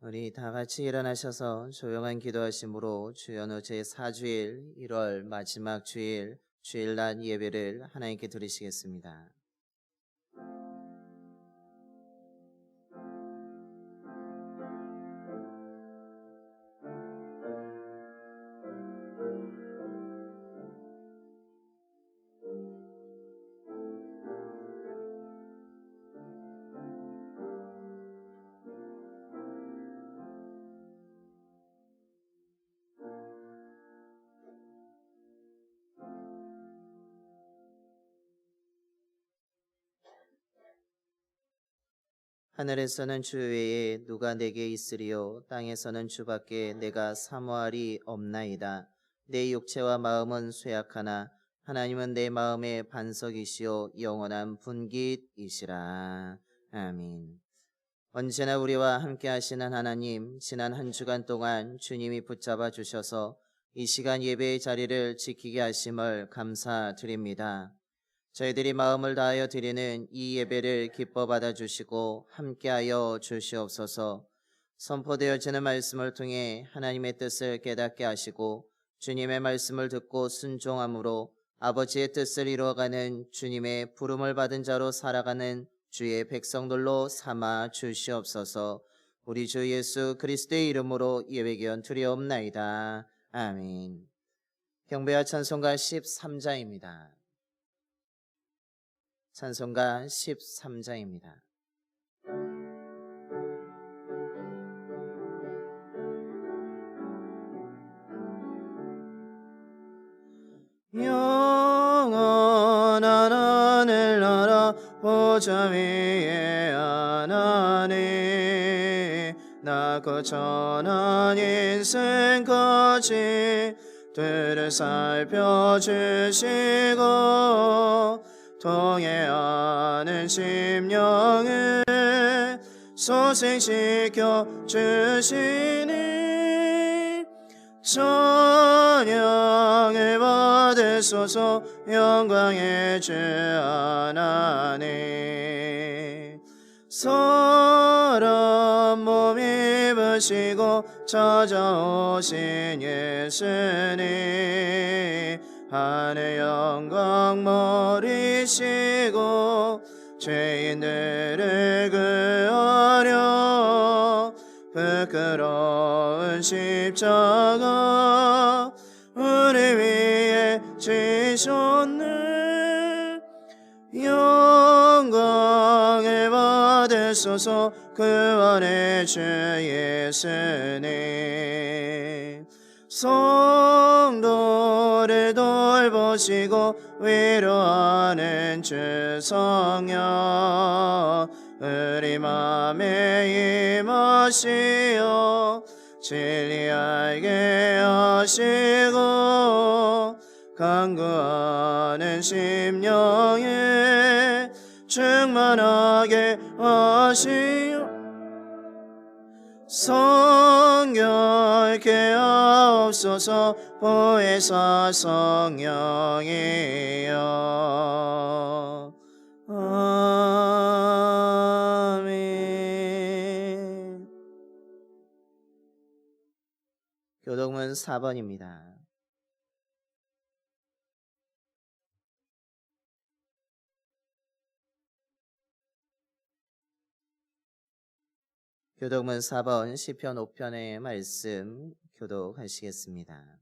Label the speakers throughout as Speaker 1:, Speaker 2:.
Speaker 1: 우리 다 같이 일어나셔서 조용한 기도하심으로 주연후 제4주일 1월 마지막 주일 주일날 예배를 하나님께 드리시겠습니다. 하늘에서는 주 외에 누가 내게 있으리요 땅에서는 주밖에 내가 사모하리 없나이다. 내 육체와 마음은 쇠약하나 하나님은 내 마음의 반석이시요 영원한 분깃이시라. 아멘. 언제나 우리와 함께 하시는 하나님, 지난 한 주간 동안 주님이 붙잡아 주셔서 이 시간 예배의 자리를 지키게 하심을 감사드립니다. 저희들이 마음을 다하여 드리는 이 예배를 기뻐 받아주시고 함께하여 주시옵소서. 선포되어지는 말씀을 통해 하나님의 뜻을 깨닫게 하시고 주님의 말씀을 듣고 순종함으로 아버지의 뜻을 이루어가는 주님의 부름을 받은 자로 살아가는 주의 백성들로 삼아 주시옵소서. 우리 주 예수 그리스도의 이름으로 예배기원 드리옵나이다. 아멘. 경배와 찬송가 13자입니다. 찬송가 13자입니다. 영원한 하늘 나라 보좌 위에 하나님 낮고 천한 인생까지 들을 살펴주시고 통해하는 심령을 소생시켜 주시니 찬양을 받으소서. 영광의 주 하나님 사람 몸 입으시고 찾아오신 예수님 하늘 영광 머리시고 죄인들을 구하려 부끄러운 십자가 우리 위에 지셨네. 영광을 받으소서. 구원의 주 예수님 성도를 돌보시고 위로하는 주 성령 우리 맘에 임하시어 진리 알게 하시고 간구하는 심령에 충만하게 하시어 성결케 하옵소서. 보혜사 성령이여. 아멘. 교독문 4번입니다. 교독문 4번 시편 5편의 말씀 교독하시겠습니다.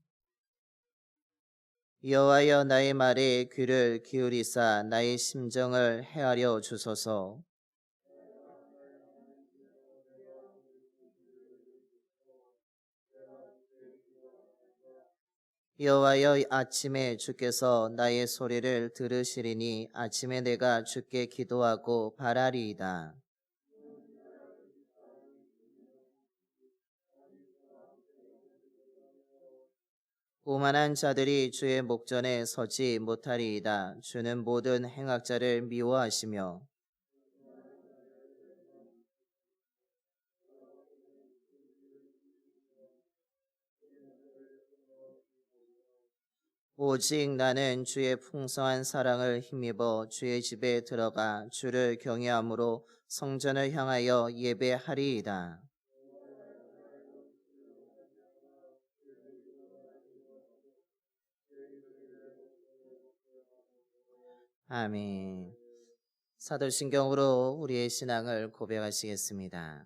Speaker 1: 여호와여 나의 말에 귀를 기울이사 나의 심정을 헤아려 주소서. 여호와여 아침에 주께서 나의 소리를 들으시리니 아침에 내가 주께 기도하고 바라리이다. 오만한 자들이 주의 목전에 서지 못하리이다. 주는 모든 행악자를 미워하시며 오직 나는 주의 풍성한 사랑을 힘입어 주의 집에 들어가 주를 경외함으로 성전을 향하여 예배하리이다. 아멘. 사도신경으로 우리의 신앙을 고백하시겠습니다.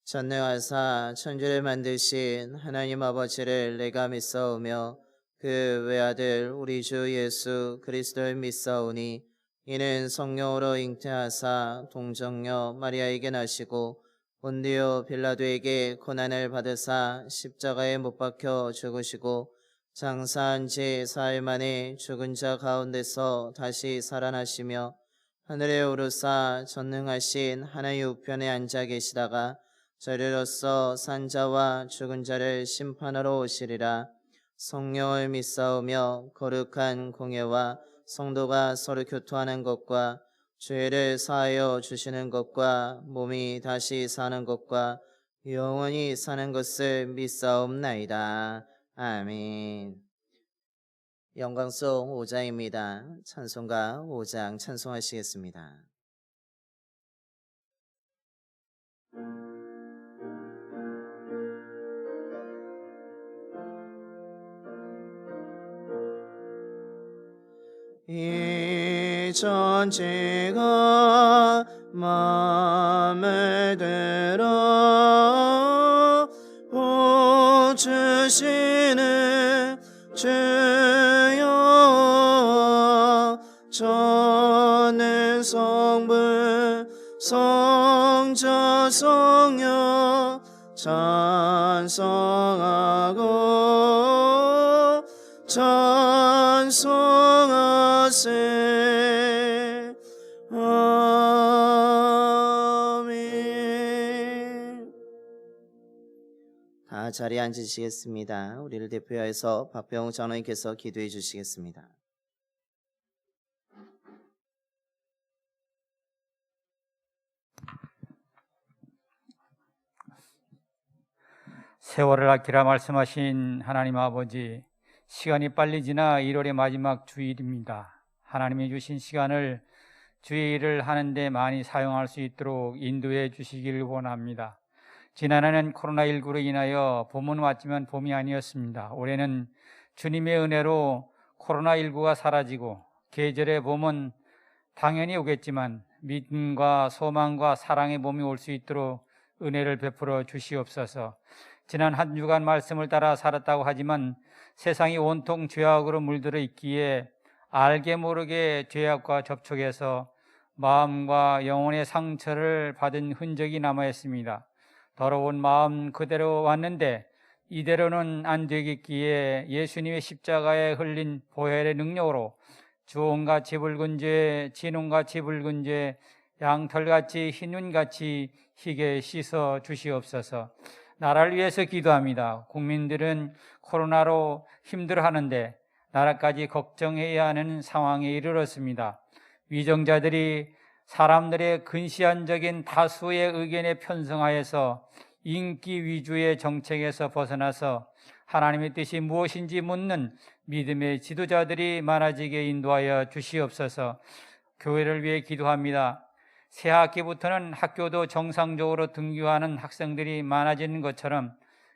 Speaker 1: 전능하사 천지를 만드신 하나님 아버지를 내가 믿사오며 그 외아들 우리 주 예수 그리스도를 믿사오니 이는 성령으로 잉태하사 동정녀 마리아에게 나시고 본디오 빌라도에게 고난을 받으사 십자가에 못 박혀 죽으시고 장사한 지 사흘 만에 죽은 자 가운데서 다시 살아나시며 하늘에 오르사 전능하신 하나님 우편에 앉아 계시다가 저리로서 산자와 죽은 자를 심판하러 오시리라. 성령을 믿사오며 거룩한 공예와 성도가 서로 교토하는 것과 죄를 사하여 주시는 것과 몸이 다시 사는 것과 영원히 사는 것을 믿사옵나이다. 아멘. 영광송 5장입니다. 찬송가 5장 찬송하시겠습니다. 이 전체가 마음에 들어 보주시는 주여 전능 성부 성자 성령 찬송하고 찬송하세. 아멘. 다 자리에 앉으시겠습니다. 우리를 대표하여서 박병우 장로님께서 기도해 주시겠습니다.
Speaker 2: 세월을 아끼라 말씀하신 하나님 아버지, 시간이 빨리 지나 1월의 마지막 주일입니다. 하나님이 주신 시간을 주의 일을 하는데 많이 사용할 수 있도록 인도해 주시기를 원합니다. 지난해는 코로나19로 인하여 봄은 왔지만 봄이 아니었습니다. 올해는 주님의 은혜로 코로나19가 사라지고 계절의 봄은 당연히 오겠지만 믿음과 소망과 사랑의 봄이 올 수 있도록 은혜를 베풀어 주시옵소서. 지난 한 주간 말씀을 따라 살았다고 하지만 세상이 온통 죄악으로 물들어 있기에 알게 모르게 죄악과 접촉해서 마음과 영혼의 상처를 받은 흔적이 남아있습니다. 더러운 마음 그대로 왔는데 이대로는 안 되겠기에 예수님의 십자가에 흘린 보혈의 능력으로 주홍같이 붉은 죄, 진홍같이 붉은 죄, 양털같이 흰 눈같이 희게 씻어 주시옵소서. 나라를 위해서 기도합니다. 국민들은 코로나로 힘들어하는데 나라까지 걱정해야 하는 상황에 이르렀습니다. 위정자들이 사람들의 근시안적인 다수의 의견에 편성하여서 인기 위주의 정책에서 벗어나서 하나님의 뜻이 무엇인지 묻는 믿음의 지도자들이 많아지게 인도하여 주시옵소서. 교회를 위해 기도합니다. 새 학기부터는 학교도 정상적으로 등교하는 학생들이 많아지는 것처럼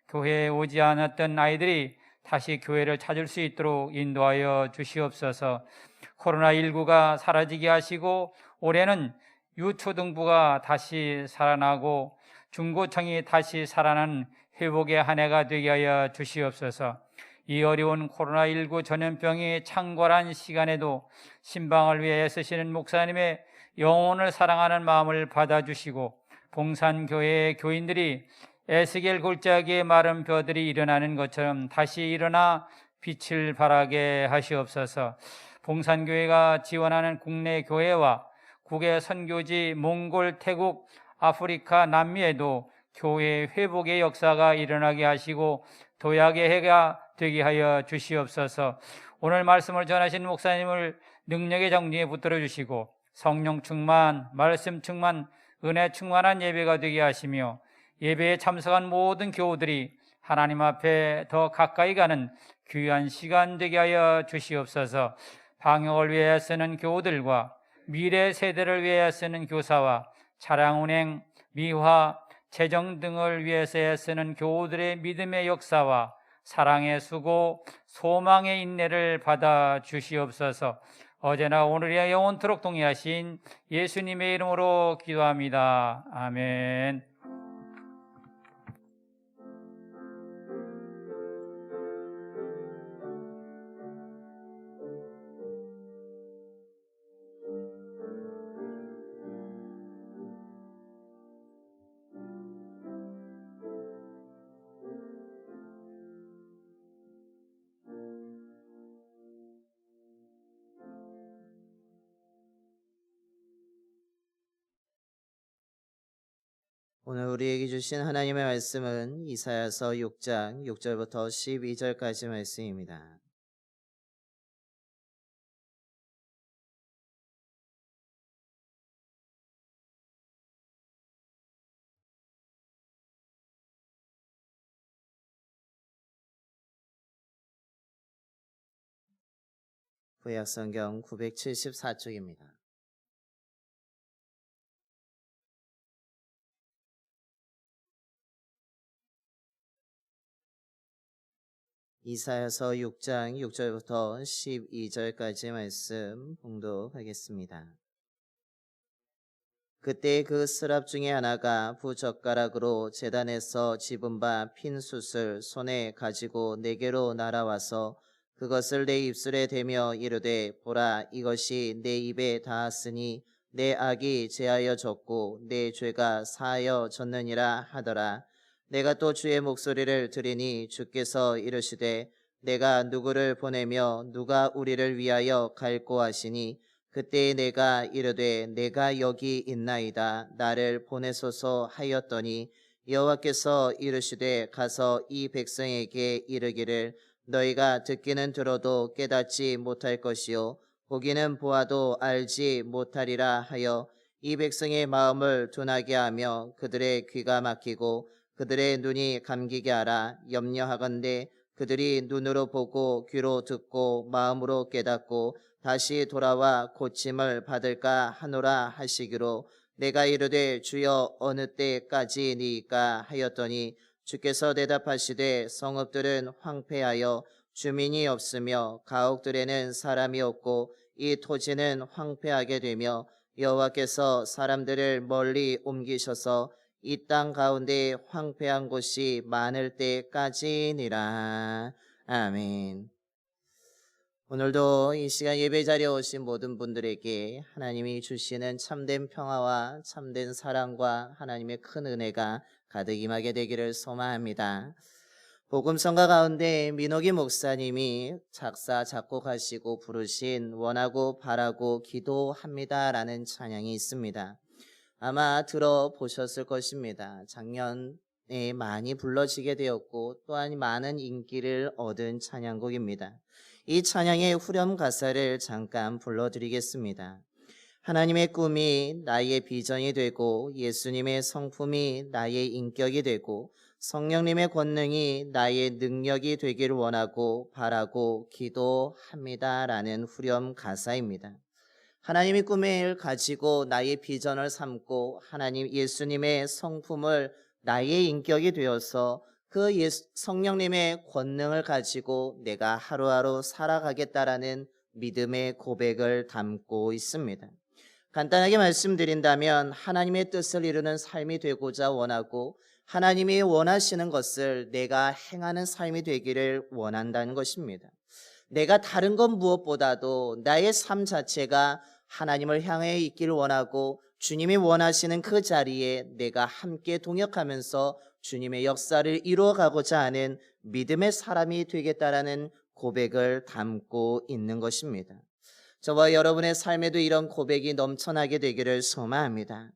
Speaker 2: 교회에 오지 않았던 아이들이 다시 교회를 찾을 수 있도록 인도하여 주시옵소서. 코로나19가 사라지게 하시고 올해는 유초등부가 다시 살아나고 중고청이 다시 살아난 회복의 한 해가 되게 하여 주시옵소서. 이 어려운 코로나19 전염병이 창궐한 시간에도 신방을 위해 애쓰시는 목사님의 영혼을 사랑하는 마음을 받아주시고 봉산교회의 교인들이 에스겔 골짜기에 마른 벼들이 일어나는 것처럼 다시 일어나 빛을 발하게 하시옵소서. 봉산교회가 지원하는 국내 교회와 국외 선교지 몽골, 태국, 아프리카, 남미에도 교회 회복의 역사가 일어나게 하시고 도약의 해가 되게 하여 주시옵소서. 오늘 말씀을 전하신 목사님을 능력의 정리에 붙들어 주시고 성령 충만, 말씀 충만, 은혜 충만한 예배가 되게 하시며 예배에 참석한 모든 교우들이 하나님 앞에 더 가까이 가는 귀한 시간 되게 하여 주시옵소서. 방역을 위해 쓰는 교우들과 미래 세대를 위해 쓰는 교사와 차량 운행, 미화, 재정 등을 위해서 쓰는 교우들의 믿음의 역사와 사랑의 수고, 소망의 인내를 받아 주시옵소서. 어제나 오늘이야 영원토록 동일하신 예수님의 이름으로 기도합니다. 아멘.
Speaker 1: 오늘 우리에게 주신 하나님의 말씀은 이사야서 6장 6절부터 12절까지 말씀입니다. 구약성경 974쪽입니다. 이사야서 6장 6절부터 12절까지 말씀 봉독하겠습니다. 그때 그 스랍 중에 하나가 부젓가락으로 제단에서 집은 바 핀 숯을 손에 가지고 내게로 날아와서 그것을 내 입술에 대며 이르되 보라 이것이 내 입에 닿았으니 내 악이 제하여 졌고 내 죄가 사하여 졌느니라 하더라. 내가 또 주의 목소리를 들으니 주께서 이르시되 내가 누구를 보내며 누가 우리를 위하여 갈고 하시니 그때 내가 이르되 내가 여기 있나이다 나를 보내소서 하였더니 여호와께서 이르시되 가서 이 백성에게 이르기를 너희가 듣기는 들어도 깨닫지 못할 것이요 보기는 보아도 알지 못하리라 하여 이 백성의 마음을 둔하게 하며 그들의 귀가 막히고 그들의 눈이 감기게 하라. 염려하건대 그들이 눈으로 보고 귀로 듣고 마음으로 깨닫고 다시 돌아와 고침을 받을까 하노라 하시기로 내가 이르되 주여 어느 때까지니까 하였더니 주께서 대답하시되 성읍들은 황폐하여 주민이 없으며 가옥들에는 사람이 없고 이 토지는 황폐하게 되며 여호와께서 사람들을 멀리 옮기셔서 이 땅 가운데 황폐한 곳이 많을 때까지니라. 아멘. 오늘도 이 시간 예배 자리에 오신 모든 분들에게 하나님이 주시는 참된 평화와 참된 사랑과 하나님의 큰 은혜가 가득 임하게 되기를 소망합니다. 복음성가 가운데 민옥이 목사님이 작사 작곡하시고 부르신 원하고 바라고 기도합니다라는 찬양이 있습니다. 아마 들어보셨을 것입니다. 작년에 많이 불러지게 되었고 또한 많은 인기를 얻은 찬양곡입니다. 이 찬양의 후렴 가사를 잠깐 불러드리겠습니다. 하나님의 꿈이 나의 비전이 되고 예수님의 성품이 나의 인격이 되고 성령님의 권능이 나의 능력이 되기를 원하고 바라고 기도합니다라는 후렴 가사입니다. 하나님의 꿈을 가지고 나의 비전을 삼고 하나님 예수님의 성품을 나의 인격이 되어서 그 성령님의 권능을 가지고 내가 하루하루 살아가겠다라는 믿음의 고백을 담고 있습니다. 간단하게 말씀드린다면 하나님의 뜻을 이루는 삶이 되고자 원하고 하나님이 원하시는 것을 내가 행하는 삶이 되기를 원한다는 것입니다. 내가 다른 것 무엇보다도 나의 삶 자체가 하나님을 향해 있기를 원하고 주님이 원하시는 그 자리에 내가 함께 동역하면서 주님의 역사를 이루어가고자 하는 믿음의 사람이 되겠다라는 고백을 담고 있는 것입니다. 저와 여러분의 삶에도 이런 고백이 넘쳐나게 되기를 소망합니다.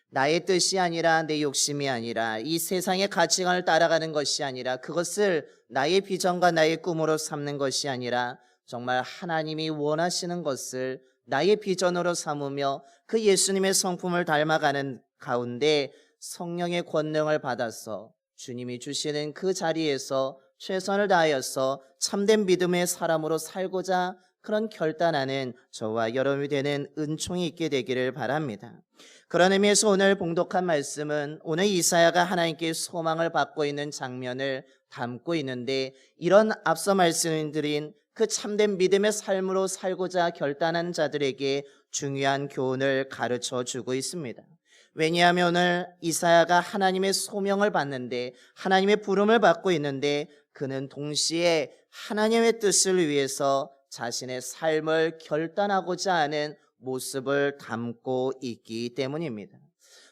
Speaker 1: 나의 뜻이 아니라 내 욕심이 아니라 이 세상의 가치관을 따라가는 것이 아니라 그것을 나의 비전과 나의 꿈으로 삼는 것이 아니라 정말 하나님이 원하시는 것을 나의 비전으로 삼으며 그 예수님의 성품을 닮아가는 가운데 성령의 권능을 받아서 주님이 주시는 그 자리에서 최선을 다하여서 참된 믿음의 사람으로 살고자 그런 결단하는 저와 여러분이 되는 은총이 있게 되기를 바랍니다. 그런 의미에서 오늘 봉독한 말씀은 오늘 이사야가 하나님께 소망을 받고 있는 장면을 담고 있는데 이런 앞서 말씀드린 그 참된 믿음의 삶으로 살고자 결단한 자들에게 중요한 교훈을 가르쳐 주고 있습니다. 왜냐하면 오늘 이사야가 하나님의 소명을 받는데, 하나님의 부름을 받고 있는데, 그는 동시에 하나님의 뜻을 위해서 자신의 삶을 결단하고자 하는 모습을 담고 있기 때문입니다.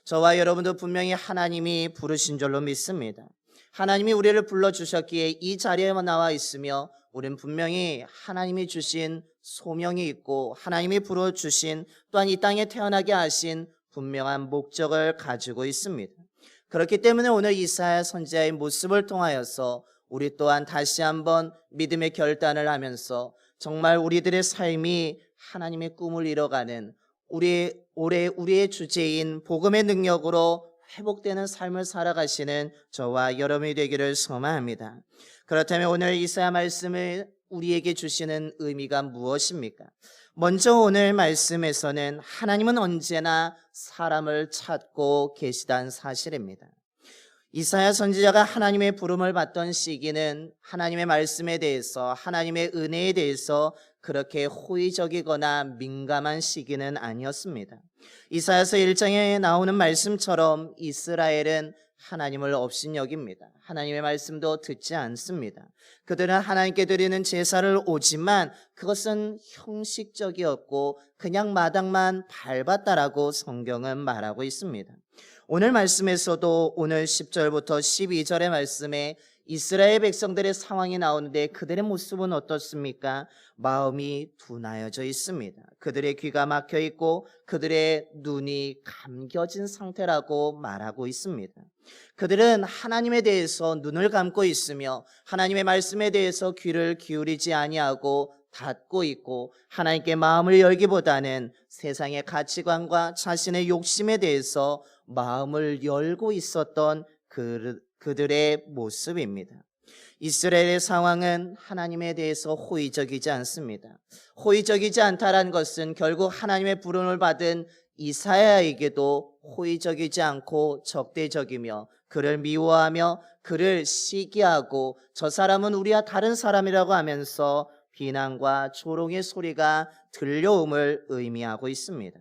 Speaker 1: 저와 여러분도 분명히 하나님이 부르신 줄로 믿습니다. 하나님이 우리를 불러주셨기에 이 자리에 나와 있으며, 우리는 분명히 하나님이 주신 소명이 있고 하나님이 불러주신, 또한 이 땅에 태어나게 하신 분명한 목적을 가지고 있습니다. 그렇기 때문에 오늘 이사야 선지자의 모습을 통하여서 우리 또한 다시 한번 믿음의 결단을 하면서 정말 우리들의 삶이 하나님의 꿈을 이뤄가는, 우리의 주제인 복음의 능력으로 회복되는 삶을 살아가시는 저와 여러분이 되기를 소망합니다. 그렇다면 오늘 이사야 말씀을 우리에게 주시는 의미가 무엇입니까? 먼저 오늘 말씀에서는 하나님은 언제나 사람을 찾고 계시다는 사실입니다. 이사야 선지자가 하나님의 부름을 받던 시기는 하나님의 말씀에 대해서, 하나님의 은혜에 대해서 그렇게 호의적이거나 민감한 시기는 아니었습니다. 이사야서 1장에 나오는 말씀처럼 이스라엘은 하나님을 업신여깁니다. 하나님의 말씀도 듣지 않습니다. 그들은 하나님께 드리는 제사를 오지만 그것은 형식적이었고 그냥 마당만 밟았다라고 성경은 말하고 있습니다. 오늘 말씀에서도 오늘 10절부터 12절의 말씀에 이스라엘 백성들의 상황이 나오는데 그들의 모습은 어떻습니까? 마음이 둔하여져 있습니다. 그들의 귀가 막혀 있고 그들의 눈이 감겨진 상태라고 말하고 있습니다. 그들은 하나님에 대해서 눈을 감고 있으며 하나님의 말씀에 대해서 귀를 기울이지 아니하고 닫고 있고, 하나님께 마음을 열기보다는 세상의 가치관과 자신의 욕심에 대해서 마음을 열고 있었던 그들의 모습입니다. 이스라엘의 상황은 하나님에 대해서 호의적이지 않습니다. 호의적이지 않다라는 것은 결국 하나님의 부름을 받은 이사야에게도 호의적이지 않고 적대적이며 그를 미워하며 그를 시기하고 저 사람은 우리와 다른 사람이라고 하면서 비난과 조롱의 소리가 들려옴을 의미하고 있습니다.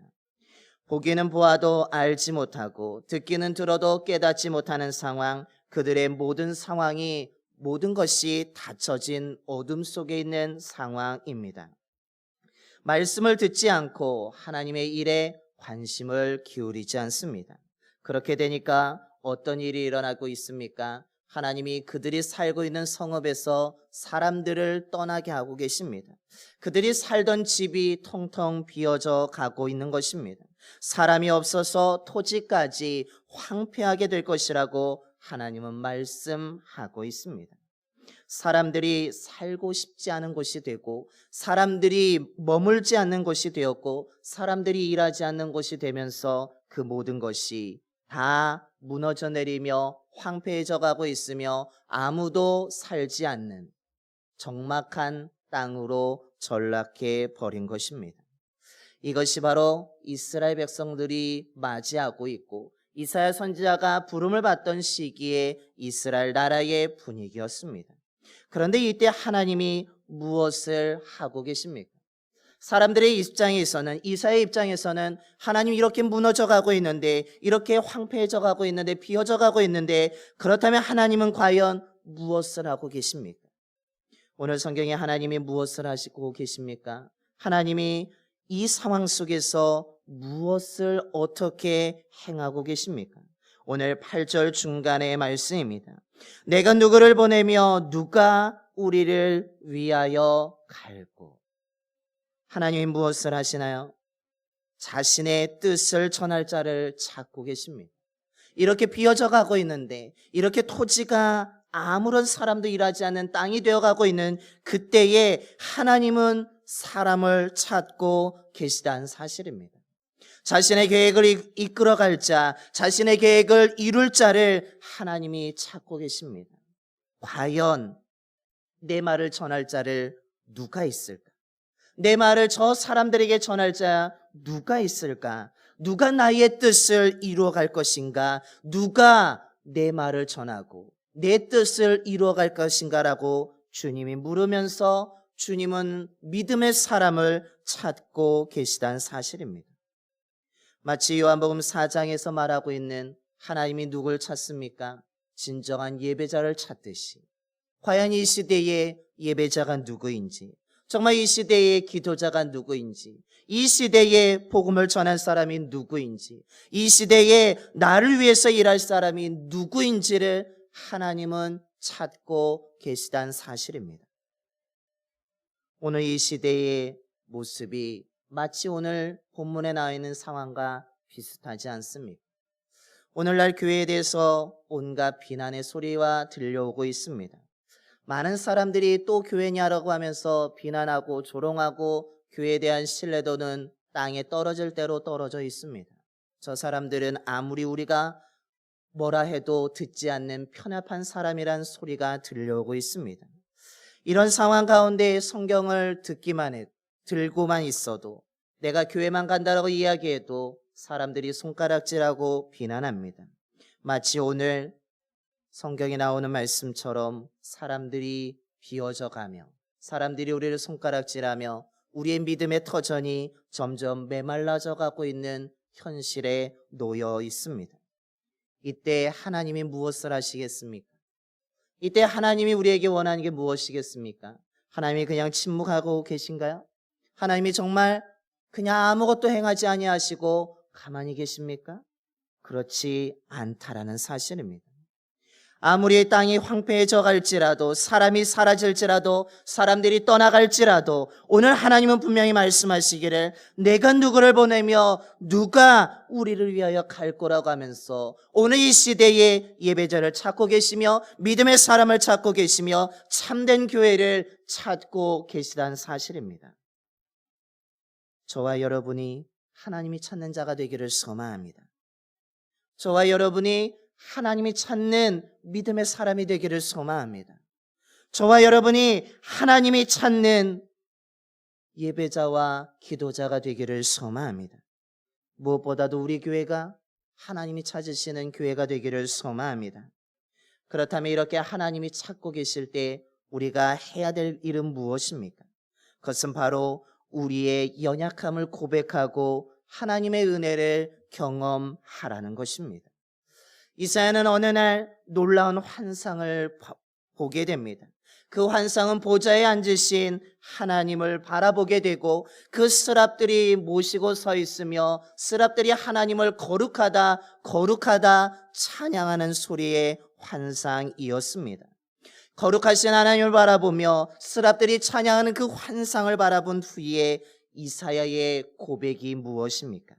Speaker 1: 보기는 보아도 알지 못하고 듣기는 들어도 깨닫지 못하는 상황, 그들의 모든 상황이, 모든 것이 닫혀진 어둠 속에 있는 상황입니다. 말씀을 듣지 않고 하나님의 일에 관심을 기울이지 않습니다. 그렇게 되니까 어떤 일이 일어나고 있습니까? 하나님이 그들이 살고 있는 성읍에서 사람들을 떠나게 하고 계십니다. 그들이 살던 집이 텅텅 비어져 가고 있는 것입니다. 사람이 없어서 토지까지 황폐하게 될 것이라고 하나님은 말씀하고 있습니다. 사람들이 살고 싶지 않은 곳이 되고, 사람들이 머물지 않는 곳이 되었고, 사람들이 일하지 않는 곳이 되면서 그 모든 것이 다 무너져 내리며 황폐해져 가고 있으며 아무도 살지 않는 적막한 땅으로 전락해 버린 것입니다. 이것이 바로 이스라엘 백성들이 맞이하고 있고 이사야 선지자가 부름을 받던 시기에 이스라엘 나라의 분위기였습니다. 그런데 이때 하나님이 무엇을 하고 계십니까? 사람들의 입장에서는, 이사야의 입장에서는 하나님 이렇게 무너져 가고 있는데, 이렇게 황폐해져 가고 있는데, 비어져 가고 있는데, 그렇다면 하나님은 과연 무엇을 하고 계십니까? 오늘 성경에 하나님이 무엇을 하시고 계십니까? 하나님이 이 상황 속에서 무엇을 어떻게 행하고 계십니까? 오늘 8절 중간의 말씀입니다. 내가 누구를 보내며 누가 우리를 위하여 갈고. 하나님이 무엇을 하시나요? 자신의 뜻을 전할 자를 찾고 계십니다. 이렇게 비어져 가고 있는데, 이렇게 토지가 아무런 사람도 일하지 않는 땅이 되어가고 있는 그때에 하나님은 사람을 찾고 계시다는 사실입니다. 자신의 계획을 이끌어갈 자, 자신의 계획을 이룰 자를 하나님이 찾고 계십니다. 과연 내 말을 전할 자를 누가 있을까? 내 말을 저 사람들에게 전할 자 누가 있을까? 누가 나의 뜻을 이루어갈 것인가? 누가 내 말을 전하고 내 뜻을 이루어갈 것인가라고 주님이 물으면서 주님은 믿음의 사람을 찾고 계시다는 사실입니다. 마치 요한복음 4장에서 말하고 있는 하나님이 누굴 찾습니까? 진정한 예배자를 찾듯이 과연 이 시대의 예배자가 누구인지, 정말 이 시대의 기도자가 누구인지, 이 시대에 복음을 전할 사람이 누구인지, 이 시대에 나를 위해서 일할 사람이 누구인지를 하나님은 찾고 계시다는 사실입니다. 오늘 이 시대의 모습이 마치 오늘 본문에 나와 있는 상황과 비슷하지 않습니까? 오늘날 교회에 대해서 온갖 비난의 소리와 들려오고 있습니다. 많은 사람들이 또 교회냐라고 하면서 비난하고 조롱하고 교회에 대한 신뢰도는 땅에 떨어질 대로 떨어져 있습니다. 저 사람들은 아무리 우리가 뭐라 해도 듣지 않는 편협한 사람이란 소리가 들려오고 있습니다. 이런 상황 가운데 성경을 들고만 있어도, 내가 교회만 간다라고 이야기해도 사람들이 손가락질하고 비난합니다. 마치 오늘 성경에 나오는 말씀처럼 사람들이 비워져 가며, 사람들이 우리를 손가락질하며 우리의 믿음의 터전이 점점 메말라져 가고 있는 현실에 놓여 있습니다. 이때 하나님이 무엇을 하시겠습니까? 이때 하나님이 우리에게 원하는 게 무엇이겠습니까? 하나님이 그냥 침묵하고 계신가요? 하나님이 정말 그냥 아무것도 행하지 아니하시고 가만히 계십니까? 그렇지 않다라는 사실입니다. 아무리 땅이 황폐해져 갈지라도, 사람이 사라질지라도, 사람들이 떠나갈지라도 오늘 하나님은 분명히 말씀하시기를 내가 누구를 보내며 누가 우리를 위하여 갈 거라고 하면서 오늘 이 시대에 예배자를 찾고 계시며 믿음의 사람을 찾고 계시며 참된 교회를 찾고 계시다는 사실입니다. 저와 여러분이 하나님이 찾는 자가 되기를 소망합니다. 저와 여러분이 하나님이 찾는 믿음의 사람이 되기를 소망합니다. 저와 여러분이 하나님이 찾는 예배자와 기도자가 되기를 소망합니다. 무엇보다도 우리 교회가 하나님이 찾으시는 교회가 되기를 소망합니다. 그렇다면 이렇게 하나님이 찾고 계실 때 우리가 해야 될 일은 무엇입니까? 그것은 바로 우리의 연약함을 고백하고 하나님의 은혜를 경험하라는 것입니다. 이사야는 어느 날 놀라운 환상을 보게 됩니다. 그 환상은 보좌에 앉으신 하나님을 바라보게 되고 그 스랍들이 모시고 서 있으며 스랍들이 하나님을 거룩하다 거룩하다 찬양하는 소리의 환상이었습니다. 거룩하신 하나님을 바라보며 스랍들이 찬양하는 그 환상을 바라본 후에 이사야의 고백이 무엇입니까?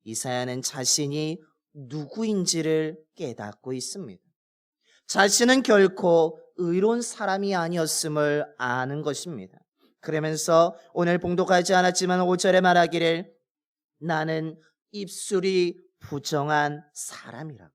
Speaker 1: 이사야는 자신이 누구인지를 깨닫고 있습니다. 자신은 결코 의로운 사람이 아니었음을 아는 것입니다. 그러면서 오늘 봉독하지 않았지만 5절에 말하기를 나는 입술이 부정한 사람이라고,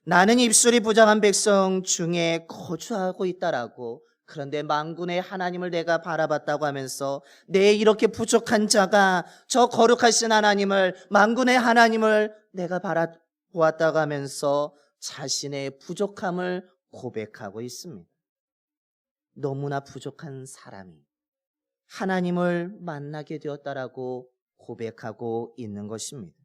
Speaker 1: 나는 입술이 부정한 백성 중에 거주하고 있다라고, 그런데 만군의 하나님을 내가 바라봤다고 하면서 내 이렇게 부족한 자가 저 거룩하신 하나님을, 만군의 하나님을 내가 바라보았다고 하면서 자신의 부족함을 고백하고 있습니다. 너무나 부족한 사람이 하나님을 만나게 되었다라고 고백하고 있는 것입니다.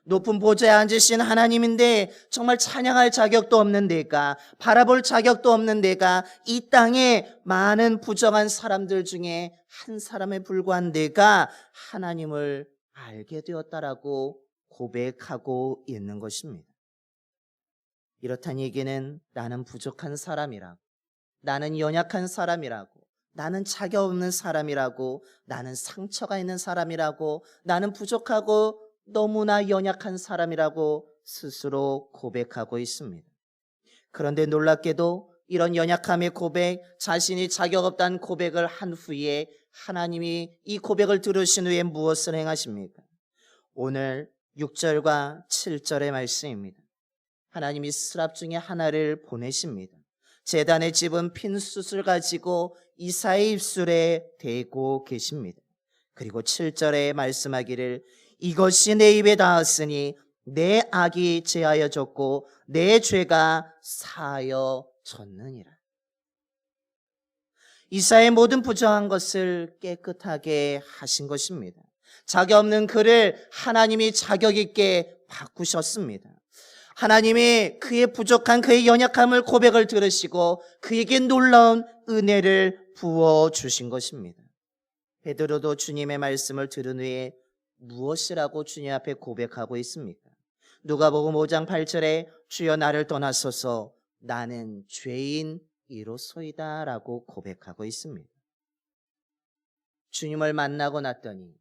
Speaker 1: 높은 보좌에 앉으신 하나님인데 정말 찬양할 자격도 없는 내가, 바라볼 자격도 없는 내가, 이 땅에 많은 부정한 사람들 중에 한 사람에 불과한 내가 하나님을 알게 되었다라고 고백하고 있는 것입니다. 이렇다는 얘기는 나는 부족한 사람이라고, 나는 연약한 사람이라고, 나는 자격 없는 사람이라고, 나는 상처가 있는 사람이라고, 나는 부족하고 너무나 연약한 사람이라고 스스로 고백하고 있습니다. 그런데 놀랍게도 이런 연약함의 고백, 자신이 자격 없다는 고백을 한 후에 하나님이 이 고백을 들으신 후에 무엇을 행하십니까? 오늘 6절과 7절의 말씀입니다. 하나님이 스랍 중에 하나를 보내십니다. 제단에 집은 핀 숯을 가지고 이사의 입술에 대고 계십니다. 그리고 7절에 말씀하기를 이것이 내 입에 닿았으니 내 악이 제하여졌고 내 죄가 사하여졌느니라. 이사야의 모든 부정한 것을 깨끗하게 하신 것입니다. 자격 없는 그를 하나님이 자격 있게 바꾸셨습니다. 하나님이 그의 부족한 그의 연약함을 고백을 들으시고 그에게 놀라운 은혜를 부어주신 것입니다. 베드로도 주님의 말씀을 들은 후에 무엇이라고 주님 앞에 고백하고 있습니까? 누가복음 5장 8절에 주여 나를 떠나소서 나는 죄인이로소이다 라고 고백하고 있습니다. 주님을 만나고 났더니,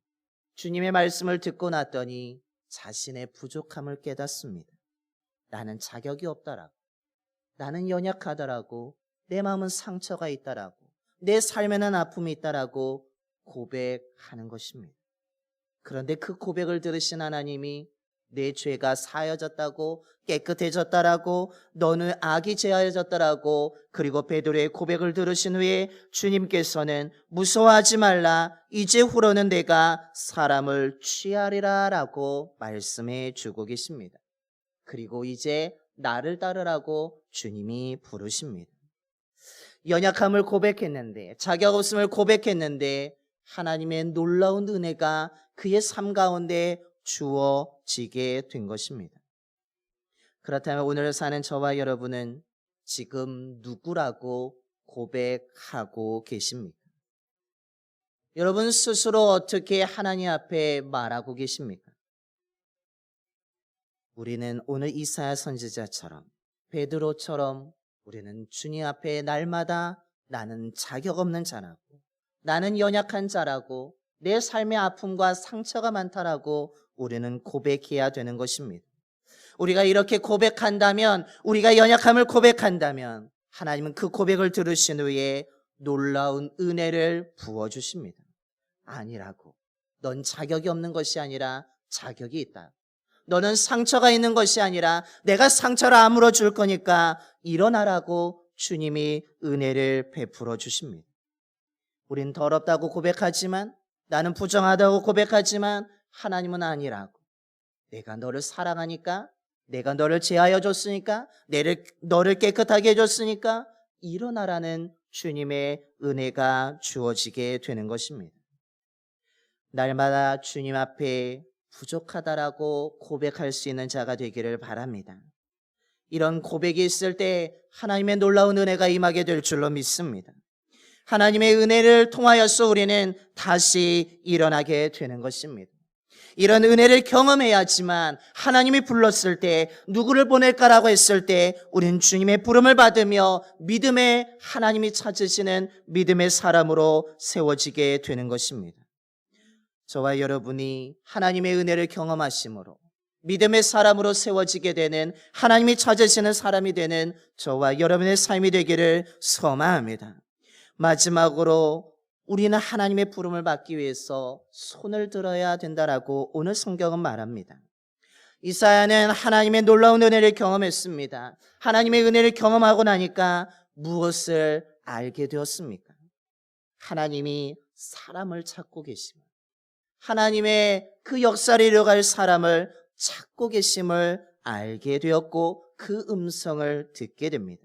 Speaker 1: 주님의 말씀을 듣고 났더니 자신의 부족함을 깨닫습니다. 나는 자격이 없다라고, 나는 연약하다라고, 내 마음은 상처가 있다라고, 내 삶에는 아픔이 있다라고 고백하는 것입니다. 그런데 그 고백을 들으신 하나님이 내 죄가 사여졌다고, 깨끗해졌다라고, 너는 악이 제하여졌다라고, 그리고 베드로의 고백을 들으신 후에 주님께서는 무서워하지 말라, 이제후로는 내가 사람을 취하리라 라고 말씀해 주고 계십니다. 그리고 이제 나를 따르라고 주님이 부르십니다. 연약함을 고백했는데, 자격 없음을 고백했는데 하나님의 놀라운 은혜가 그의 삶 가운데 주어지게 된 것입니다. 그렇다면 오늘 사는 저와 여러분은 지금 누구라고 고백하고 계십니까? 여러분 스스로 어떻게 하나님 앞에 말하고 계십니까? 우리는 오늘 이사야 선지자처럼, 베드로처럼 우리는 주님 앞에 날마다 나는 자격 없는 자라고, 나는 연약한 자라고, 내 삶의 아픔과 상처가 많다라고 우리는 고백해야 되는 것입니다. 우리가 이렇게 고백한다면, 우리가 연약함을 고백한다면 하나님은 그 고백을 들으신 후에 놀라운 은혜를 부어주십니다. 아니라고, 넌 자격이 없는 것이 아니라 자격이 있다. 너는 상처가 있는 것이 아니라 내가 상처를 아물어 줄 거니까 일어나라고 주님이 은혜를 베풀어 주십니다. 우린 더럽다고 고백하지만, 나는 부정하다고 고백하지만 하나님은 아니라고, 내가 너를 사랑하니까, 내가 너를 제하여 줬으니까, 너를 깨끗하게 해줬으니까 일어나라는 주님의 은혜가 주어지게 되는 것입니다. 날마다 주님 앞에 부족하다라고 고백할 수 있는 자가 되기를 바랍니다. 이런 고백이 있을 때 하나님의 놀라운 은혜가 임하게 될 줄로 믿습니다. 하나님의 은혜를 통하여서 우리는 다시 일어나게 되는 것입니다. 이런 은혜를 경험해야지만 하나님이 불렀을 때, 누구를 보낼까라고 했을 때 우리는 주님의 부름을 받으며 믿음의 하나님이 찾으시는 믿음의 사람으로 세워지게 되는 것입니다. 저와 여러분이 하나님의 은혜를 경험하심으로 믿음의 사람으로 세워지게 되는, 하나님이 찾으시는 사람이 되는 저와 여러분의 삶이 되기를 소망합니다. 마지막으로 우리는 하나님의 부름을 받기 위해서 손을 들어야 된다라고 오늘 성경은 말합니다. 이사야는 하나님의 놀라운 은혜를 경험했습니다. 하나님의 은혜를 경험하고 나니까 무엇을 알게 되었습니까? 하나님이 사람을 찾고 계십니다. 하나님의 그 역사를 이뤄갈 사람을 찾고 계심을 알게 되었고 그 음성을 듣게 됩니다.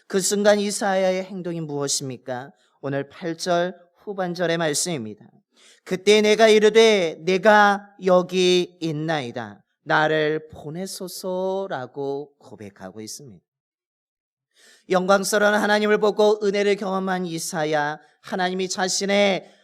Speaker 1: 그 순간 이사야의 행동이 무엇입니까? 오늘 8절 후반절의 말씀입니다. 그때 내가 이르되 내가 여기 있나이다, 나를 보내소서라고 고백하고 있습니다. 영광스러운 하나님을 보고 은혜를 경험한 이사야, 하나님이 자신의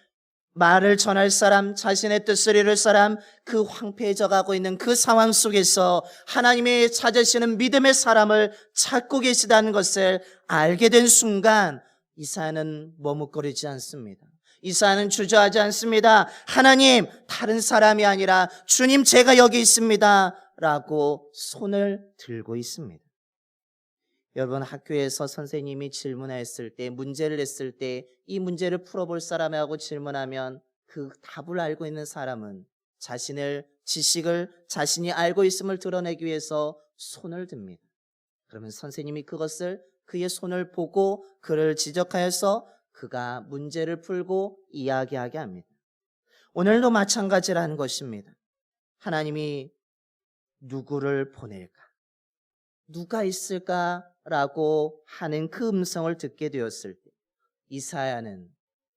Speaker 1: 말을 전할 사람, 자신의 뜻을 이룰 사람, 그 황폐해져 가고 있는 그 상황 속에서 하나님이 찾으시는 믿음의 사람을 찾고 계시다는 것을 알게 된 순간 이사야는 머뭇거리지 않습니다. 이사야는 주저하지 않습니다. 하나님, 다른 사람이 아니라 주님, 제가 여기 있습니다 라고 손을 들고 있습니다. 여러분, 학교에서 선생님이 질문했을 때, 문제를 냈을 때 이 문제를 풀어볼 사람하고 질문하면 그 답을 알고 있는 사람은 자신을, 지식을, 자신이 알고 있음을 드러내기 위해서 손을 듭니다. 그러면 선생님이 그것을, 그의 손을 보고 그를 지적하여서 그가 문제를 풀고 이야기하게 합니다. 오늘도 마찬가지라는 것입니다. 하나님이 누구를 보낼까? 누가 있을까라고 하는 그 음성을 듣게 되었을 때, 이사야는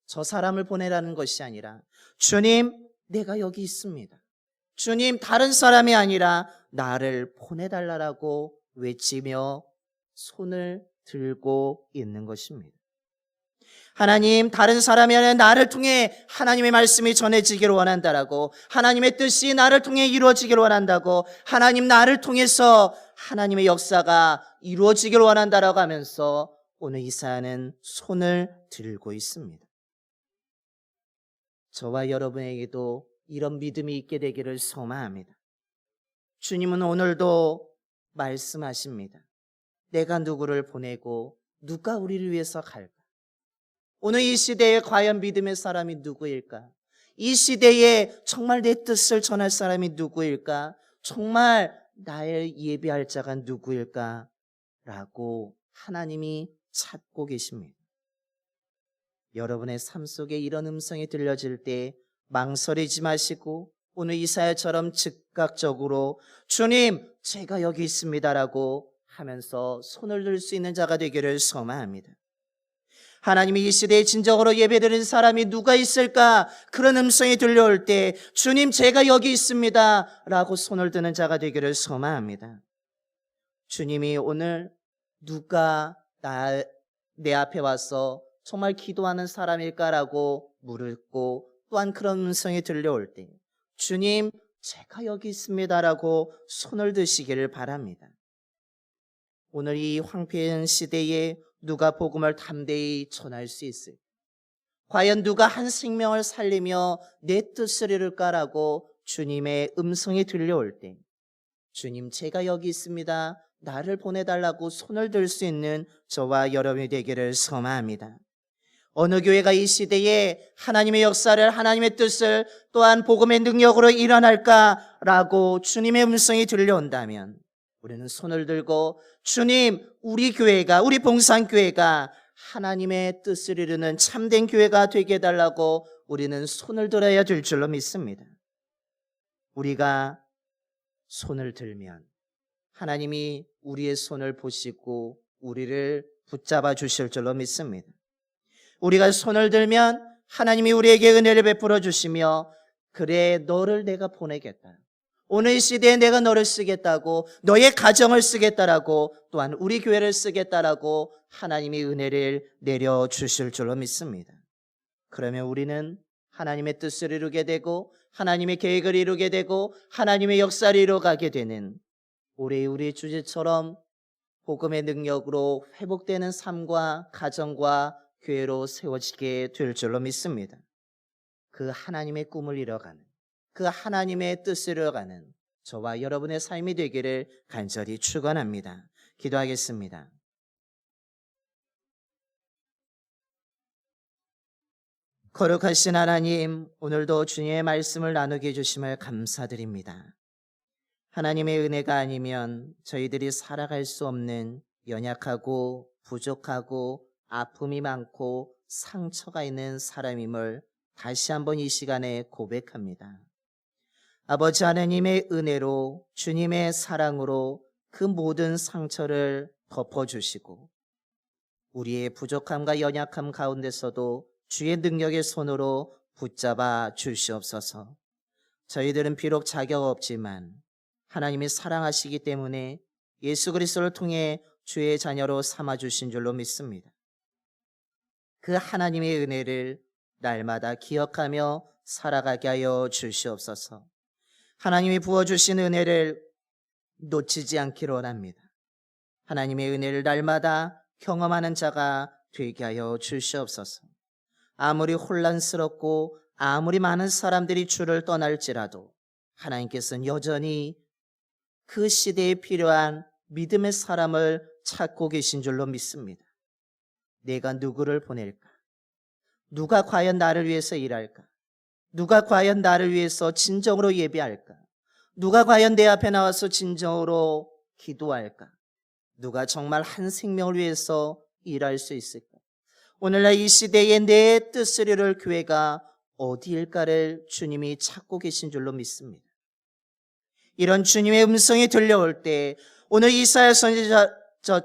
Speaker 1: 저 사람을 보내라는 것이 아니라 주님, 내가 여기 있습니다. 주님, 다른 사람이 아니라 나를 보내달라고 외치며 손을 들고 있는 것입니다. 하나님, 다른 사람이 아니라 나를 통해 하나님의 말씀이 전해지기를 원한다라고, 하나님의 뜻이 나를 통해 이루어지기를 원한다고, 하나님 나를 통해서 하나님의 역사가 이루어지기를 원한다라고 하면서 오늘 이사야는 손을 들고 있습니다. 저와 여러분에게도 이런 믿음이 있게 되기를 소망합니다. 주님은 오늘도 말씀하십니다. 내가 누구를 보내고 누가 우리를 위해서 갈까? 오늘 이 시대에 과연 믿음의 사람이 누구일까? 이 시대에 정말 내 뜻을 전할 사람이 누구일까? 정말 나의 예비할 자가 누구일까? 라고 하나님이 찾고 계십니다. 여러분의 삶 속에 이런 음성이 들려질 때 망설이지 마시고 오늘 이사야처럼 즉각적으로 주님, 제가 여기 있습니다라고 하면서 손을 들 수 있는 자가 되기를 소망합니다. 하나님이 이 시대에 진정으로 예배드리는 사람이 누가 있을까? 그런 음성이 들려올 때 주님, 제가 여기 있습니다 라고 손을 드는 자가 되기를 소망합니다. 주님이 오늘 누가 내 앞에 와서 정말 기도하는 사람일까라고 물었고, 또한 그런 음성이 들려올 때 주님, 제가 여기 있습니다라고 손을 드시기를 바랍니다. 오늘 이 황폐한 시대에 누가 복음을 담대히 전할 수 있을까? 과연 누가 한 생명을 살리며 내 뜻을 이룰까라고 주님의 음성이 들려올 때 주님, 제가 여기 있습니다, 나를 보내달라고 손을 들 수 있는 저와 여러분이 되기를 소망합니다. 어느 교회가 이 시대에 하나님의 역사를, 하나님의 뜻을, 또한 복음의 능력으로 일어날까라고 주님의 음성이 들려온다면 우리는 손을 들고 주님, 우리 교회가, 우리 봉산교회가 하나님의 뜻을 이루는 참된 교회가 되게 해달라고 우리는 손을 들어야 될 줄로 믿습니다. 우리가 손을 들면 하나님이 우리의 손을 보시고 우리를 붙잡아 주실 줄로 믿습니다. 우리가 손을 들면 하나님이 우리에게 은혜를 베풀어 주시며, 그래, 너를 내가 보내겠다, 오늘 이 시대에 내가 너를 쓰겠다고, 너의 가정을 쓰겠다라고, 또한 우리 교회를 쓰겠다라고 하나님이 은혜를 내려주실 줄로 믿습니다. 그러면 우리는 하나님의 뜻을 이루게 되고 하나님의 계획을 이루게 되고 하나님의 역사를 이루어가게 되는 우리 주제처럼 복음의 능력으로 회복되는 삶과 가정과 교회로 세워지게 될 줄로 믿습니다. 그 하나님의 꿈을 이뤄가는, 그 하나님의 뜻을 이뤄가는 저와 여러분의 삶이 되기를 간절히 축원합니다. 기도하겠습니다. 거룩하신 하나님, 오늘도 주님의 말씀을 나누게 해주심을 감사드립니다. 하나님의 은혜가 아니면 저희들이 살아갈 수 없는 연약하고 부족하고 아픔이 많고 상처가 있는 사람임을 다시 한번 이 시간에 고백합니다. 아버지 하나님의 은혜로, 주님의 사랑으로 그 모든 상처를 덮어주시고 우리의 부족함과 연약함 가운데서도 주의 능력의 손으로 붙잡아 주시옵소서. 저희들은 비록 자격 없지만 하나님이 사랑하시기 때문에 예수 그리스도를 통해 주의 자녀로 삼아주신 줄로 믿습니다. 그 하나님의 은혜를 날마다 기억하며 살아가게 하여 주시옵소서. 하나님이 부어주신 은혜를 놓치지 않기를 원합니다. 하나님의 은혜를 날마다 경험하는 자가 되게 하여 주시옵소서. 아무리 혼란스럽고 아무리 많은 사람들이 주를 떠날지라도 하나님께서는 여전히 그 시대에 필요한 믿음의 사람을 찾고 계신 줄로 믿습니다. 내가 누구를 보낼까? 누가 과연 나를 위해서 일할까? 누가 과연 나를 위해서 진정으로 예배할까? 누가 과연 내 앞에 나와서 진정으로 기도할까? 누가 정말 한 생명을 위해서 일할 수 있을까? 오늘날 이 시대에 내 뜻을 이룰 교회가 어디일까를 주님이 찾고 계신 줄로 믿습니다. 이런 주님의 음성이 들려올 때 오늘 이사야 선지자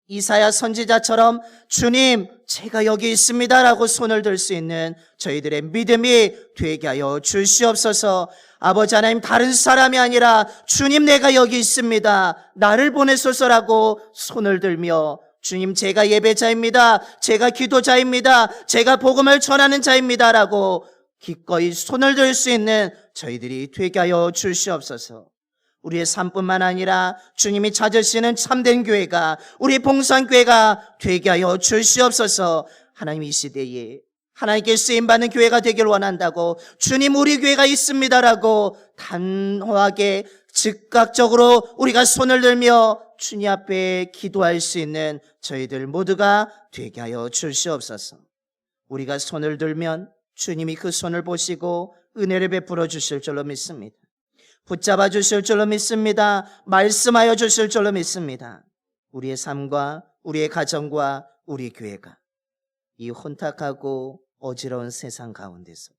Speaker 1: 이사야 선지자처럼 주님, 제가 여기 있습니다라고 손을 들 수 있는 저희들의 믿음이 되게 하여 주시옵소서. 아버지 하나님, 다른 사람이 아니라 주님, 내가 여기 있습니다, 나를 보내소서라고 손을 들며 주님, 제가 예배자입니다, 제가 기도자입니다, 제가 복음을 전하는 자입니다라고 기꺼이 손을 들 수 있는 저희들이 되게 하여 주시옵소서. 우리의 삶뿐만 아니라 주님이 찾으시는 참된 교회가, 우리 봉산교회가 되게 하여 주시옵소서. 하나님, 이 시대에 하나님께 쓰임받는 교회가 되길 원한다고, 주님, 우리 교회가 있습니다라고 단호하게 즉각적으로 우리가 손을 들며 주님 앞에 기도할 수 있는 저희들 모두가 되게 하여 주시옵소서. 우리가 손을 들면 주님이 그 손을 보시고 은혜를 베풀어 주실 줄로 믿습니다. 붙잡아 주실 줄로 믿습니다. 말씀하여 주실 줄로 믿습니다. 우리의 삶과 우리의 가정과 우리 교회가 이 혼탁하고 어지러운 세상 가운데서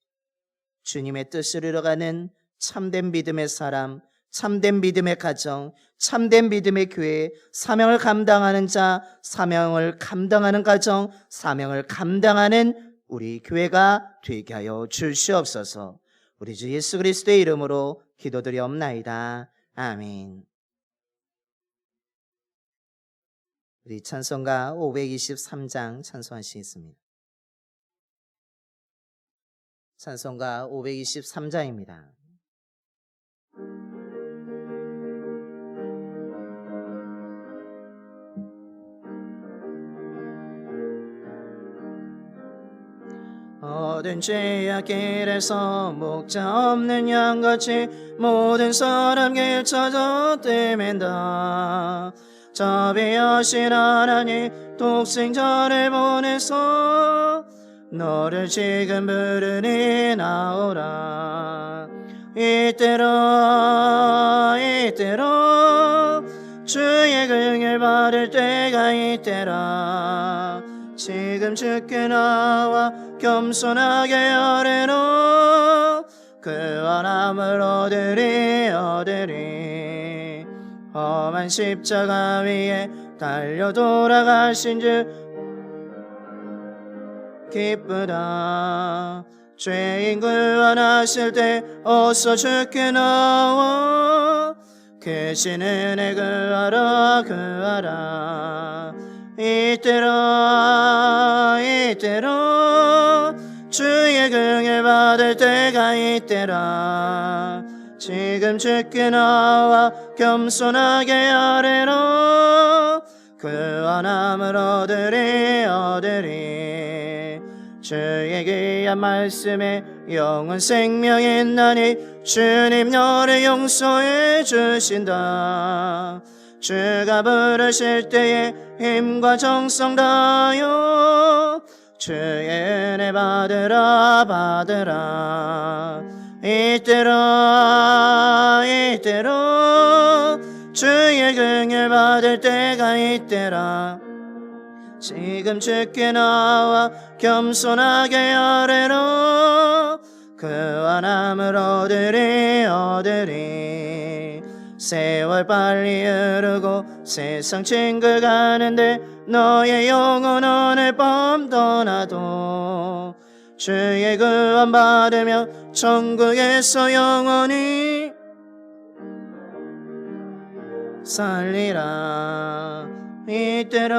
Speaker 1: 주님의 뜻을 이뤄가는 참된 믿음의 사람, 참된 믿음의 가정, 참된 믿음의 교회, 사명을 감당하는 자, 사명을 감당하는 가정, 사명을 감당하는 우리 교회가 되게 하여 주시옵소서. 우리 주 예수 그리스도의 이름으로 기도드리옵나이다. 아멘. 우리 찬송가 523장 찬송하시겠습니다. 찬송가 523장입니다. 모든 죄악길에서 목자 없는 양같이 모든 사람 길 찾아 헤맨다. 자비하신 하나님 독생자를 보내서 너를 지금 부르니 나오라. 이때로 주의 긍휼 받을 때가 이때라. 지금 주께 나와 겸손하게 아뢰노. 그와 남을 얻으리 험한 십자가 위에 달려 돌아가신 주 기쁘다. 죄인 구원하실 때 어서 주께 나와 크신 은혜 구하라. 이때로 주의 긍휼 받을 때가 이때라. 지금 주께 나와 겸손하게 아뢰노. 그와 남을 얻으리 주의 귀한 말씀에 영원 생명이 있나니 주님 너를 용서해 주신다. 주가 부르실 때에 힘과 정성 다하여 주의 은혜 받으라. 이때로 주의 긍휼 받을 때가 이때라. 지금 주께 나와 겸손하게 아뢰노. 그와 남을 얻으리 세월 빨리 흐르고 세상 징글가는데 너의 영혼 오늘 밤 떠나도 주의 구원 받으며 천국에서 영원히 살리라. 이때로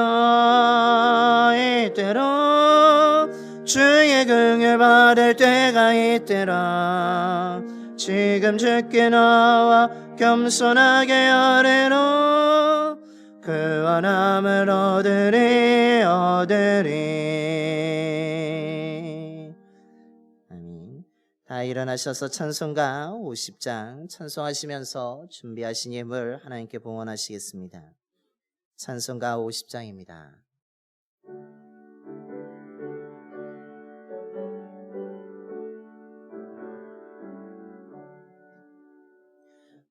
Speaker 1: 주의 긍휼 받을 때가 이때라. 지금 주께 나와 겸손하게 아뢰노. 그와 남을 얻으리 아멘. 다 일어나셔서 찬송가 50장 찬송하시면서 준비하신 예물 하나님께 봉헌하시겠습니다. 찬송가 50장입니다.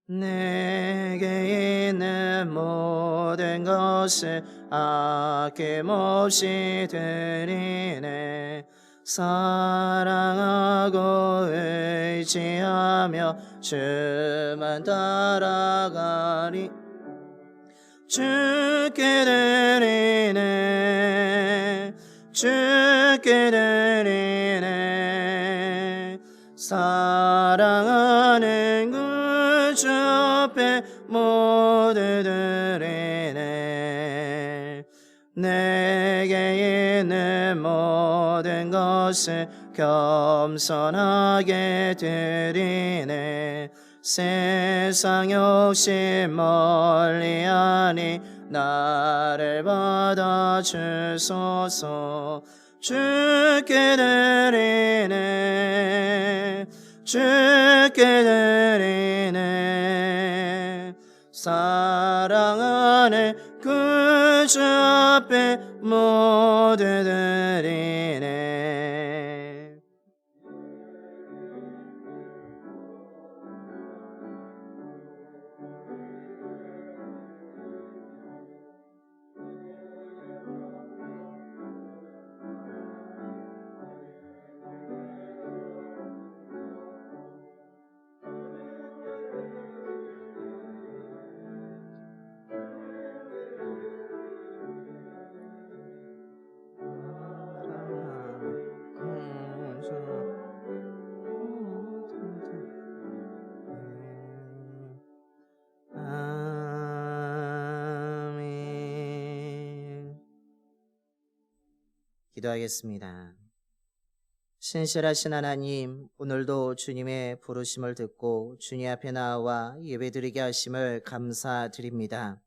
Speaker 1: 내게 있는 모든 것을 아낌없이 드리네. 사랑하고 의지하며 주만 따라가리. 주께 드리네 주께 드리네 사랑하는 구주 앞에 모두 드리네 내게 있는 모든 것을 겸손하게 드리네 세상 욕심 멀리하니 나를 받아주소서 주께 드리네 주께 드리네 사랑하는 구주 앞에 모두 드리네 아멘. 기도하겠습니다. 신실하신 하나님, 오늘도 주님의 부르심을 듣고 주님 앞에 나와 예배드리게 하심을 감사드립니다.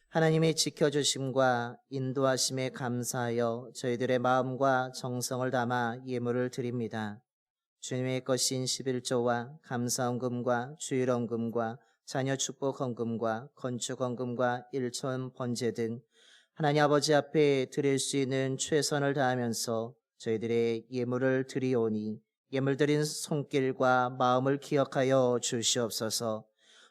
Speaker 1: 하나님의 지켜주심과 인도하심에 감사하여 저희들의 마음과 정성을 담아 예물을 드립니다. 주님의 것인 11조와 감사헌금과 주일헌금과 자녀 축복헌금과 건축헌금과 일천 번제 등 하나님 아버지 앞에 드릴 수 있는 최선을 다하면서 저희들의 예물을 드리오니 예물 드린 손길과 마음을 기억하여 주시옵소서.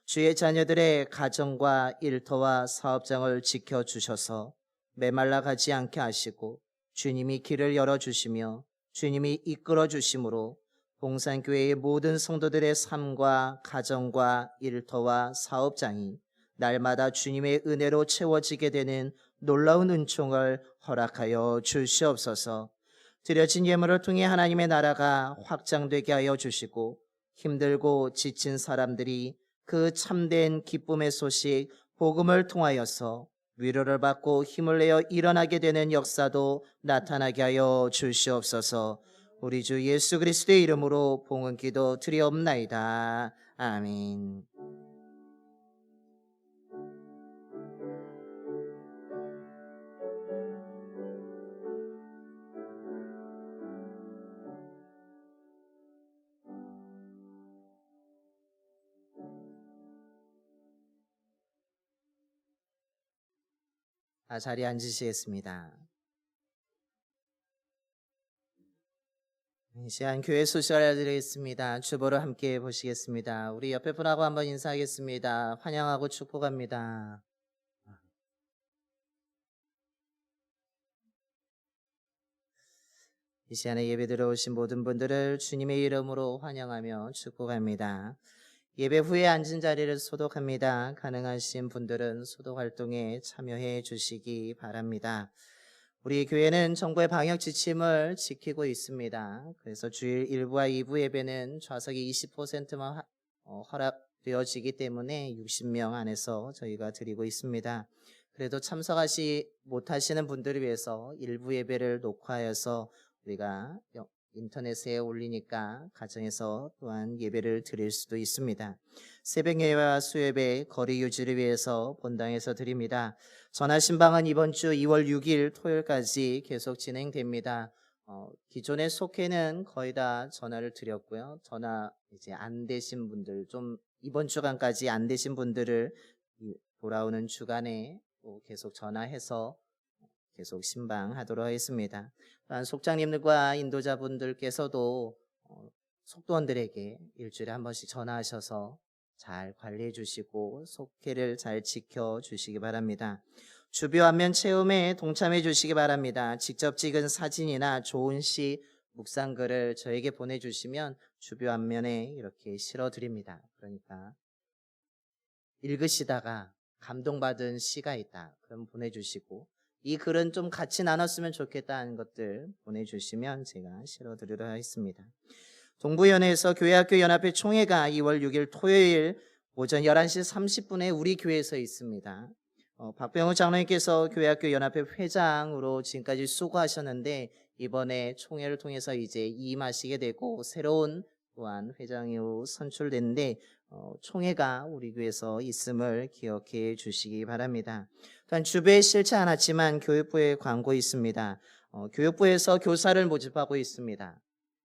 Speaker 1: 주의 자녀들의 가정과 일터와 사업장을 지켜주셔서 메말라 가지 않게 하시고 주님이 길을 열어주시며 주님이 이끌어 주심으로 봉산교회의 모든 성도들의 삶과 가정과 일터와 사업장이 날마다 주님의 은혜로 채워지게 되는 놀라운 은총을 허락하여 주시옵소서. 드려진 예물을 통해 하나님의 나라가 확장되게 하여 주시고 힘들고 지친 사람들이 그 참된 기쁨의 소식 복음을 통하여서 위로를 받고 힘을 내어 일어나게 되는 역사도 나타나게 하여 주시옵소서. 우리 주 예수 그리스도의 이름으로 봉헌 기도 드리옵나이다. 아멘. 자리에 앉으시겠습니다. 이 시간 교회 소식을 알려드리겠습니다. 주보를 함께 보시겠습니다. 우리 옆에 분하고 한번 인사하겠습니다. 환영하고 축복합니다. 이 시간에 예배 들어오신 모든 분들을 주님의 이름으로 환영하며 축복합니다. 예배 후에 앉은 자리를 소독합니다. 가능하신 분들은 소독 활동에 참여해 주시기 바랍니다. 우리 교회는 정부의 방역 지침을 지키고 있습니다. 그래서 주일 1부와 2부 예배는 좌석이 20%만 허락되어지기 때문에 60명 안에서 저희가 드리고 있습니다. 그래도 참석하시 못하시는 분들을 위해서 일부 예배를 녹화해서 우리가 인터넷에 올리니까 가정에서 또한 예배를 드릴 수도 있습니다. 새벽 예배와 수예배 거리 유지를 위해서 본당에서 드립니다. 전화 신방은 이번 주 2월 6일 토요일까지 계속 진행됩니다. 기존의 속회는 거의 다 전화를 드렸고요. 전화 이제 안 되신 분들, 좀 이번 주간까지 안 되신 분들을 돌아오는 주간에 또 계속 전화해서 계속 신방하도록 하겠습니다. 또한 속장님들과 인도자분들께서도 속도원들에게 일주일에 한 번씩 전화하셔서 잘 관리해 주시고 속회를 잘 지켜 주시기 바랍니다. 주뷰 안면 체험에 동참해 주시기 바랍니다. 직접 찍은 사진이나 좋은 시, 묵상글을 저에게 보내주시면 주뷰 안면에 이렇게 실어드립니다. 그러니까 읽으시다가 감동받은 시가 있다. 그럼 보내주시고 이 글은 좀 같이 나눴으면 좋겠다는 것들 보내주시면 제가 실어드리도록 하겠습니다. 동부연회에서 교회학교 연합회 총회가 2월 6일 토요일 오전 11시 30분에 우리 교회에서 있습니다. 박병우 장로님께서 교회학교 연합회 회장으로 지금까지 수고하셨는데 이번에 총회를 통해서 이제 임하시게 되고 새로운 또한 회장이 선출됐는데 총회가 우리 교회에서 있음을 기억해 주시기 바랍니다. 또한 주부에 싫지 않았지만 교육부에 광고 있습니다. 교육부에서 교사를 모집하고 있습니다.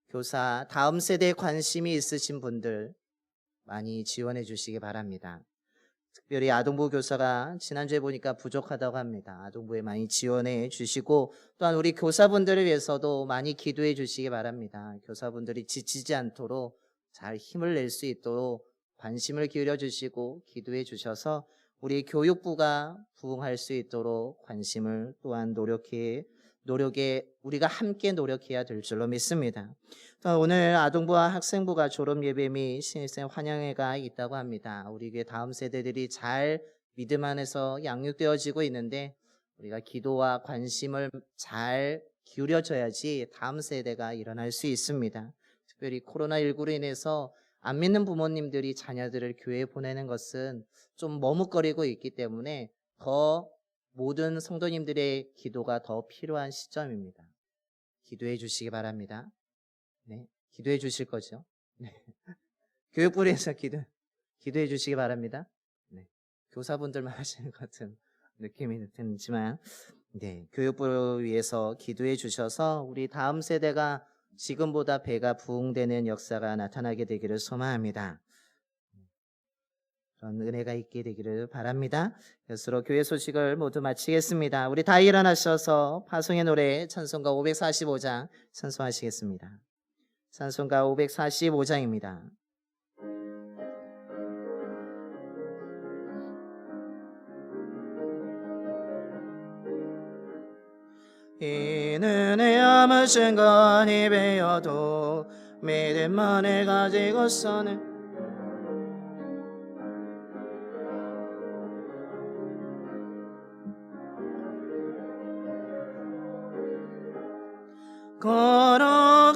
Speaker 1: 교사 다음 세대에 관심이 있으신 분들 많이 지원해 주시기 바랍니다. 특별히 아동부 교사가 지난주에 보니까 부족하다고 합니다. 아동부에 많이 지원해 주시고 또한 우리 교사분들을 위해서도 많이 기도해 주시기 바랍니다. 교사분들이 지치지 않도록 잘 힘을 낼 수 있도록 관심을 기울여 주시고 기도해 주셔서 우리 교육부가 부흥할 수 있도록 관심을 또한 노력에 우리가 함께 노력해야 될 줄로 믿습니다. 또 오늘 아동부와 학생부가 졸업 예배 및 신입생 환영회가 있다고 합니다. 우리 교회 다음 세대들이 잘 믿음 안에서 양육되어지고 있는데 우리가 기도와 관심을 잘 기울여줘야지 다음 세대가 일어날 수 있습니다. 특별히 코로나19로 인해서 안 믿는 부모님들이 자녀들을 교회에 보내는 것은 좀 머뭇거리고 있기 때문에 더 모든 성도님들의 기도가 더 필요한 시점입니다. 기도해 주시기 바랍니다. 네, 기도해 주실 거죠? 네. 교육부에서 기도해 주시기 바랍니다. 네, 교사분들만 하시는 것 같은 느낌이 들지만, 네, 교육부를 위해서 기도해 주셔서 우리 다음 세대가 지금보다 배가 부흥되는 역사가 나타나게 되기를 소망합니다. 그런 은혜가 있게 되기를 바랍니다. 이것으로 교회 소식을 모두 마치겠습니다. 우리 다 일어나셔서 파송의 노래 찬송가 545장 찬송하시겠습니다. 찬송가 545장입니다. 이 은혜 아무튼 건이 베어도 믿음만을 가지고서는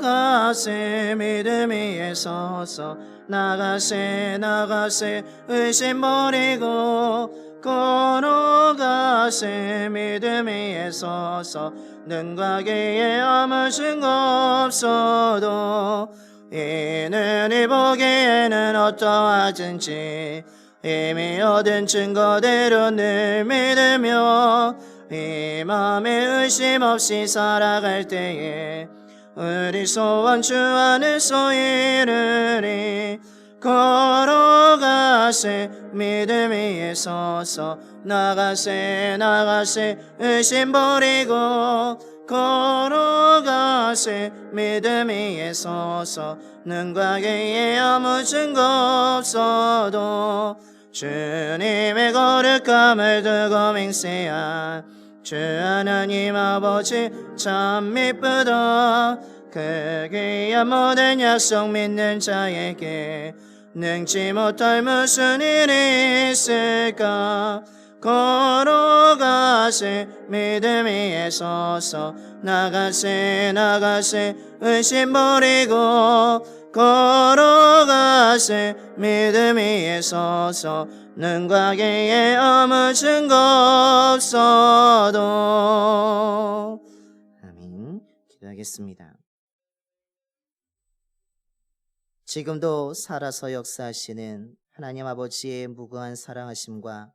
Speaker 1: 걸어가세 믿음 위에 서서 나가세 의심 버리고 걸어가세 믿음 위에 서서 능과 기에 아무 증거 없어도 이는 이 보기에는 어떠하든지 이미 얻은 증거대로 늘 믿으며 이 맘에 의심 없이 살아갈 때에 우리 소원 주 안에서 이르리 걸어가세 믿음 위에 서서 나가세 의심 버리고 걸어가세 믿음 위에 서서 능과 기에 아무 증거 없어도 주님의 거룩함을 두고 맹세한 주 하나님 아버지 참 미쁘다. 그 귀한 모든 약속 믿는 자에게 능치 못할 무슨 일이 있을까. 걸어가세 믿음 위에 서서 나가세 의심 버리고 걸어가세 믿음 위에 서서 능과 기에 아무 증거 없어도. 아멘. 기도하겠습니다. 지금도 살아서 역사하시는 하나님 아버지의 무궁한 사랑하심과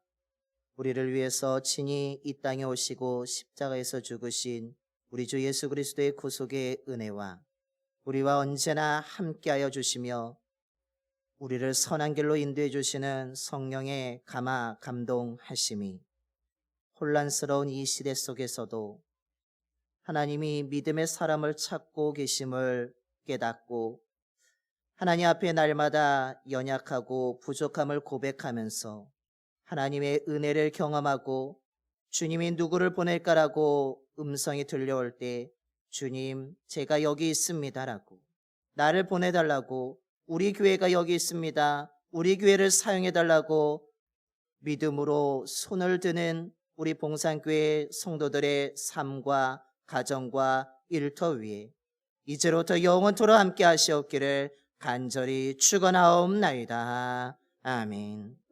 Speaker 1: 우리를 위해서 친히 이 땅에 오시고 십자가에서 죽으신 우리 주 예수 그리스도의 구속의 은혜와 우리와 언제나 함께하여 주시며 우리를 선한 길로 인도해 주시는 성령의 감화 감동하심이 혼란스러운 이 시대 속에서도 하나님이 믿음의 사람을 찾고 계심을 깨닫고 하나님 앞에 날마다 연약하고 부족함을 고백하면서 하나님의 은혜를 경험하고 주님이 누구를 보낼까라고 음성이 들려올 때 주님 제가 여기 있습니다라고 나를 보내달라고 우리 교회가 여기 있습니다. 우리 교회를 사용해달라고 믿음으로 손을 드는 우리 봉산교회 성도들의 삶과 가정과 일터 위에 이제로부터 영원토록 함께 하시옵기를 간절히 축원하옵나이다. 아멘.